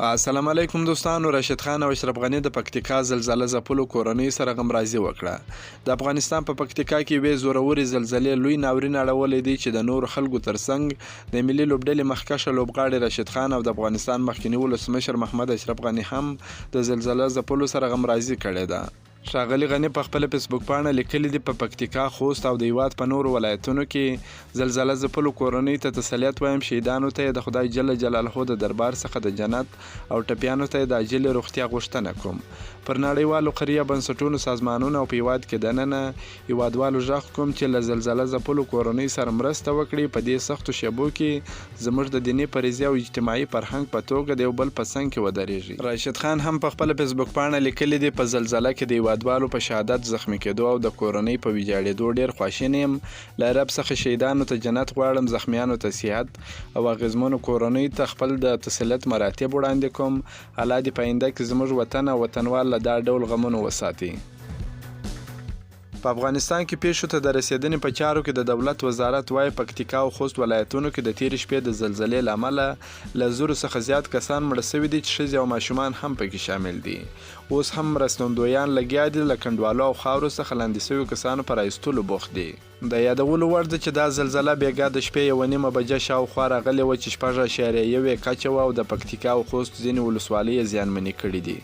السلام علیکم دوستانو. راشد خان او اشرف غنی د پکتیکا زلزله ځپلو کورنۍ سره غمرازي وکړه. د افغانستان په پکتیکا کې یوې زورورې زلزلې لوی ناورین اړولی دی چې د نورو خلکو ترڅنګ د ملي لوبډلې مخکښه لوبغاړي راشد خان او د افغانستان مخکني ولسمشر محمد اشرف غنی هم د زلزله ځپلو سره غمرازي کړې ده. ښاغلي غني په خپل فیسبوک پاڼه لیکلي دي په پکتیکا، خوست او د هیواد په نورو ولایتونو کې زلزله ځپلو کورنۍ ته تسلیت وایم. شهیدانو ته د خدای جل جلاله د دربار څخه د جنت او ټپیانو ته د عاجلې روغتیا غوښتنه کوم. پر نړیوالو قریه بنسټونو، سازمانونو او په هیواد کې دننه هیوادوالو غږ کوم چې له زلزله ځپلو کورنۍ سره مرسته وکړي. په دې سختو شیبو کې زموږ د دیني فریضې او اجتماعي فرهنګ په توګه د یو بل په څنګ کې ودرېږي. راشد خان هم په خپل فیسبوک پاڼه لیکلي دي په زلزله کې د هیوادوالو په شهادت زخمی کېدو او د کورنۍ په ویجاړېدو ډېر خواشین یم. له رب څخه شهیدانو ته جنت غواړم، زخمیانو ته صحت او اغیزمنو کورنۍ ته خپل د تسلیت مراتب وړاندې کوم. الله دې په آینده کې زموږ وطن او وطنوال له دا ډول غمونو وساتي. په افغانستان کې پیښو ته د رسیدنې په چارو کې د دولت وزارت وايي پکتیکا او خوست ولایتونو کې د تېرې شپې د زلزلې له امله له 1000 څخه زیات کسان مړه سوي دي چې ښځې او ماشومان هم پکې شامل دي. اوس هم مرستندویان لګیا دي له کنډوالو او خاورو څخه لاندې سویو کسانو په رایستلو بوخت دي. د یادولو وړ ده چې دا زلزله بېګا د شپې 1:30 بجې شاوخوا راغلې وه چې 6.1 کچه وه او د پکتیکا او خوست ځینې ولسوالۍ یې زیانمنې کړي دي.